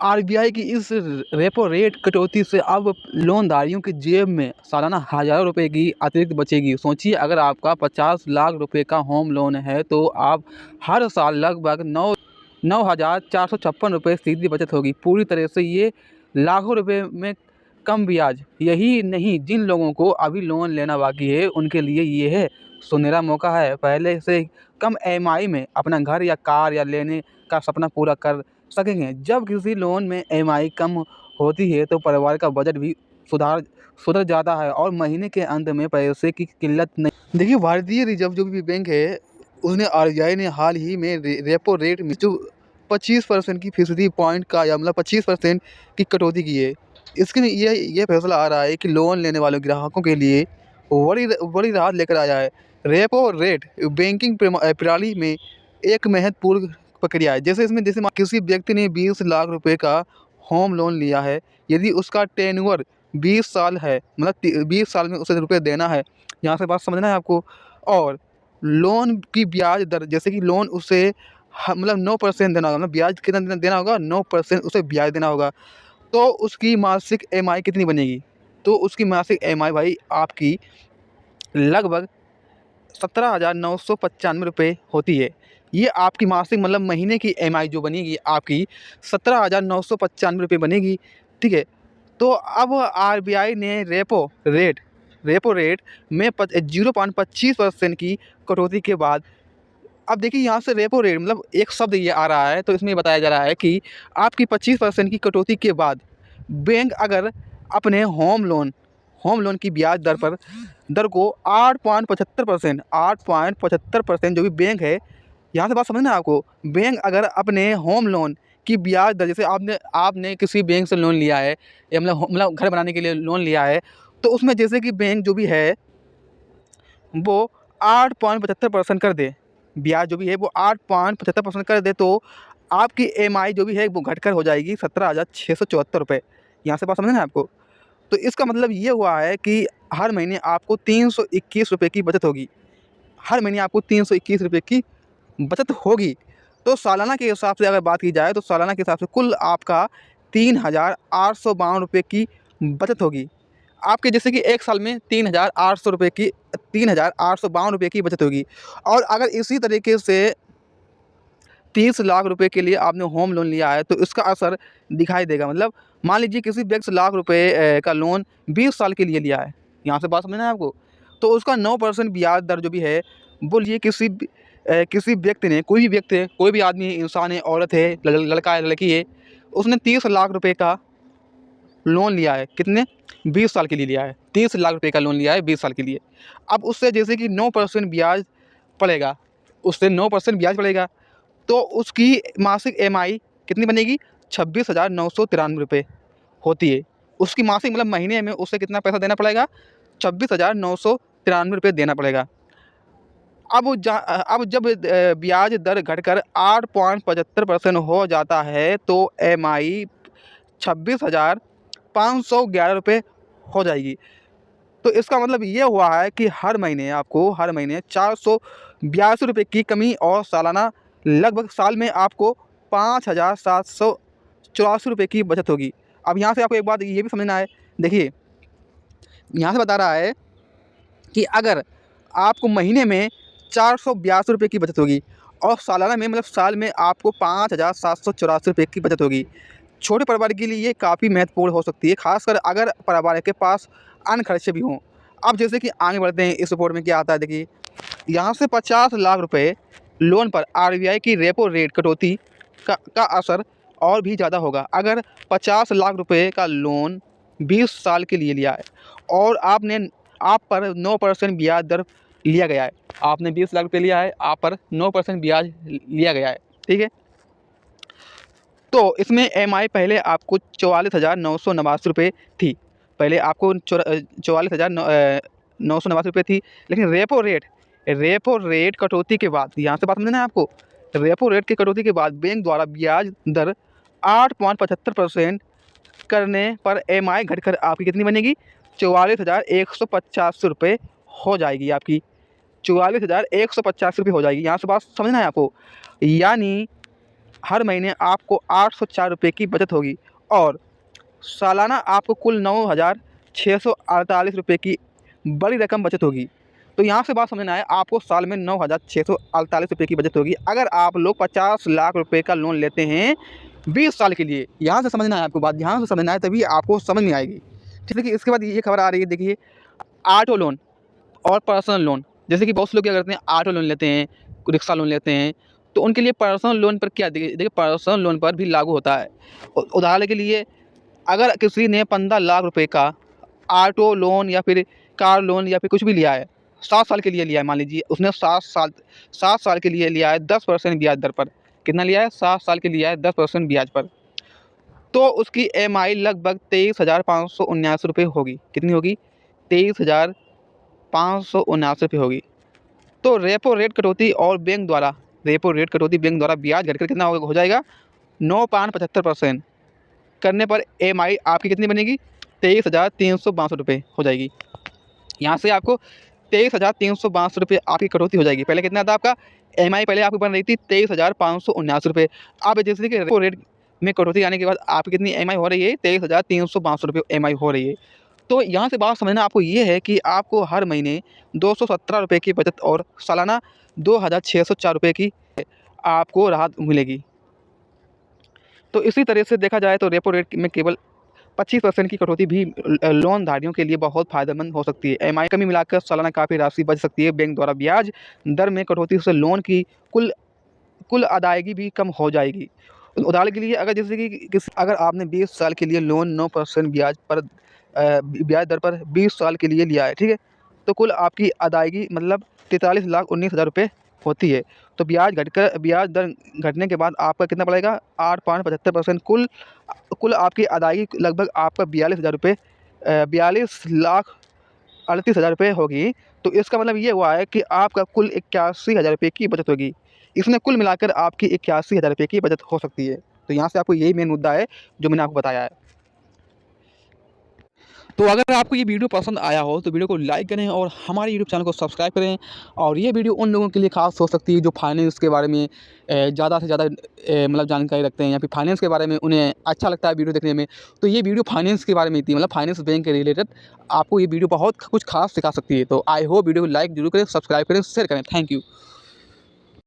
RBI की इस repo rate कटौती से अब लोनदारियों की जेब में सालाना हज़ारों रुपए की अतिरिक्त बचेगी। सोचिए, अगर आपका 50 लाख रुपए का होम लोन है तो आप हर साल लगभग 9,456 रुपये सीधी बचत होगी। पूरी तरह से ये लाखों रुपए में कम ब्याज। यही नहीं, जिन लोगों को अभी लोन लेना बाकी है उनके लिए ये है सुनहरा मौका है। पहले से कम ईएमआई में अपना घर या कार या लेने का सपना पूरा कर सकेंगे। जब किसी लोन में ईएमआई कम होती है तो परिवार का बजट भी सुधर जाता है और महीने के अंत में पैसे की किल्लत नहीं। देखिए, भारतीय रिजर्व जो भी बैंक है उसने आरबीआई ने हाल ही में रेपो रेट में जो 25% की फीसदी पॉइंट का या मतलब 25% की कटौती की है। इसके ये फैसला आ रहा है कि लोन लेने वाले ग्राहकों के लिए बड़ी राहत लेकर आया है। रेपो रेट बैंकिंग प्रणाली में एक महत्वपूर्ण प्रक्रिया है। जैसे किसी व्यक्ति ने 20 लाख रुपए का होम लोन लिया है, यदि उसका टेन्योर 20 साल है, मतलब 20 साल में उसे रुपए देना है, यहाँ से बात समझना है आपको। और लोन की ब्याज दर, जैसे कि लोन उसे मतलब 9% देना होगा, मतलब ब्याज कितना देना होगा, 9% उसे ब्याज देना होगा। तो उसकी मासिक ईएमआई कितनी बनेगी? तो उसकी मासिक ईएमआई भाई आपकी लगभग 17,995 रुपये होती है। ये आपकी मासिक मतलब महीने की ईएमआई जो बनेगी आपकी 17,995 रुपये बनेगी, ठीक है। तो अब आरबीआई ने रेपो रेट में 0.25% की कटौती के बाद, अब देखिए यहाँ से रेपो रेट मतलब एक शब्द ये आ रहा है, तो इसमें बताया जा रहा है कि आपकी 25% की कटौती के बाद बैंक अगर अपने होम लोन की ब्याज दर को 8.75% जो भी बैंक है, यहाँ से बात समझना है आपको। बैंक अगर अपने होम लोन की ब्याज दर, जैसे आपने किसी बैंक से लोन लिया है या मतलब घर बनाने के लिए लोन लिया है, तो उसमें जैसे कि बैंक जो भी है वो 8.75% कर दे, ब्याज जो भी है वो 8.75% कर दे, तो आपकी ईएमआई जो भी है वो घटकर हो जाएगी 17,674 रुपये। यहाँ से बात समझना है आपको। तो इसका मतलब ये हुआ है कि हर महीने आपको 321 रुपये की बचत होगी। हर महीने आपको 321 रुपये की बचत होगी। तो सालाना के हिसाब से अगर बात की जाए तो सालाना के हिसाब से कुल आपका 3,852 रुपये की बचत होगी आपके, जैसे कि एक साल में 3,852 रुपये की बचत होगी। और अगर इसी तरीके से 30 लाख रुपए के लिए आपने होम लोन लिया है तो इसका असर दिखाई देगा। मतलब मान लीजिए किसी व्यक्ति लाख रुपए का लोन 20 साल के लिए लिया है, यहाँ से बात समझना है आपको। तो उसका 9% ब्याज दर जो भी है, बोलिए किसी व्यक्ति ने, कोई भी व्यक्ति है, कोई भी आदमी है, इंसान है, औरत है, लड़का है, लड़की है, उसने 30 लाख रुपए का लोन लिया है। कितने? 20 साल के लिए लिया है। 30 लाख रुपए का लोन लिया है 20 साल के लिए। अब उससे जैसे कि 9% ब्याज पड़ेगा, उससे 9% ब्याज पड़ेगा, तो उसकी मासिक ईएमआई कितनी बनेगी? 26,993 रुपये होती है उसकी मासिक, मतलब महीने में उसे कितना पैसा देना पड़ेगा? 26,993 रुपये देना पड़ेगा। अब जब ब्याज दर घटकर 8.75% हो जाता है तो ईएमआई 26,511 रुपये हो जाएगी। तो इसका मतलब ये हुआ है कि हर महीने 482 रुपये की कमी, और सालाना लगभग साल में आपको 5,784 रुपये की बचत होगी। अब यहाँ से आपको एक बात ये भी समझना है, देखिए यहाँ से बता रहा है कि अगर आपको महीने में 482 रुपये की बचत होगी और सालाना में, मतलब साल में आपको 5,784 रुपये की बचत होगी। छोटे परिवार के लिए ये काफ़ी महत्वपूर्ण हो सकती है, खासकर अगर परिवार के पास अन्य खर्चे भी हों। अब जैसे कि आगे बढ़ते हैं, इस रिपोर्ट में क्या आता है, देखिए यहाँ से 50 लाख रुपए लोन पर आरबीआई की रेपो रेट कटौती का असर और भी ज़्यादा होगा। अगर 50 लाख रुपए का लोन 20 साल के लिए लिया है और आप पर 9% ब्याज दर लिया गया है, आपने 20 लाख रुपये लिया है, आप पर 9% ब्याज लिया गया है, ठीक है। तो इसमें ईएमआई पहले आपको 44,989 रुपये थी, पहले आपको 44,989 रुपये थी। लेकिन रेपो रेट कटौती के बाद, यहाँ से बात समझना है आपको, रेपो रेट की कटौती के बाद बैंक द्वारा ब्याज दर 8.75% करने पर ईएमआई घटकर आपकी कितनी बनेगी? 44,185 रुपये हो जाएगी आपकी, 44,185 रुपये हो जाएगी। यहाँ से बात समझना है आपको। यानी हर महीने आपको 804 रुपये की बचत होगी और सालाना आपको कुल 9,648 रुपये की बड़ी रकम बचत होगी। तो यहाँ से बात समझना है, आपको साल में 9,648 रुपये की बचत होगी अगर आप लोग 50 लाख रुपये का लोन लेते हैं 20 साल के लिए। यहाँ से समझना है, आपको बात ध्यान से समझना है, तभी आपको समझ में आएगी। ठीक है, इसके बाद ये खबर आ रही है, देखिए ऑटो लोन और पर्सनल लोन। जैसे कि बहुत से लोग क्या करते हैं, ऑटो लोन लेते हैं, रिक्शा लोन लेते हैं, तो उनके लिए पर्सनल लोन पर क्या, देखिए पर्सनल लोन पर भी लागू होता है। उदाहरण के लिए अगर किसी ने 15 लाख रुपए का ऑटो लोन या फिर कार लोन या फिर कुछ भी लिया है, 7 साल के लिए लिया है, मान लीजिए उसने 7 साल के लिए लिया है 10% ब्याज दर पर। कितना लिया है? 7 साल के लिया है 10% ब्याज पर। तो उसकी EMI लगभग 23,579 रुपये होगी। कितनी होगी? 23,579 रुपये होगी। तो रेपो रेट कटौती और बैंक द्वारा ब्याज घटकर कितना हो जाएगा? 9.75% करने पर EMI आपकी कितनी बनेगी? 23,362 रुपये हो जाएगी। यहाँ से आपको 23,362 रुपये आपकी कटौती हो जाएगी। पहले कितना था आपका EMI? पहले आपकी बन रही थी 23,579 रुपये। अब जैसे कि रेपो रेट में कटौती आने के बाद आपकी कितनी EMI हो रही है? 23,362 रुपये EMI हो रही है। तो यहाँ से बात समझना आपको ये है कि आपको हर महीने 217 रुपये की बचत और सालाना 2,604 रुपये की आपको राहत मिलेगी। तो इसी तरह से देखा जाए तो रेपो रेट में केवल 25% की कटौती भी लोन धारियों के लिए बहुत फ़ायदेमंद हो सकती है। EMI कमी मिलाकर सालाना काफ़ी राशि बच सकती है। बैंक द्वारा ब्याज दर में कटौती से लोन की कुल अदायगी भी कम हो जाएगी। उदाहरण के लिए अगर जैसे कि अगर आपने 20 साल के लिए लोन 9% ब्याज दर पर 20 साल के लिए लिया है, ठीक है, तो कुल आपकी अदायगी मतलब 43,19,000 रुपये होती है। तो ब्याज दर घटने के बाद आपका कितना पड़ेगा? 8.75%। कुल आपकी अदायगी लगभग आपका 42,38,000 रुपये होगी। तो इसका मतलब ये हुआ है कि आपका कुल 81,000 रुपये की बचत होगी। इसमें कुल मिलाकर आपकी 81,000 रुपये की बचत हो सकती है। तो यहाँ से आपको यही मेन मुद्दा है जो मैंने आपको बताया है। तो अगर आपको ये वीडियो पसंद आया हो तो वीडियो को लाइक करें और हमारे यूट्यूब चैनल को सब्सक्राइब करें। और ये वीडियो उन लोगों के लिए खास हो सकती है जो फाइनेंस के बारे में ज़्यादा से ज़्यादा मतलब जानकारी रखते हैं या फिर फाइनेंस के बारे में उन्हें अच्छा लगता है वीडियो देखने में। तो ये वीडियो फाइनेंस के बारे में थी, मतलब फाइनेंस बैंक के रिलेटेड आपको ये वीडियो बहुत कुछ खास सिखा सकती है। तो आई होप वीडियो को लाइक जरूर करें, सब्सक्राइब करें, शेयर करें। Thank you.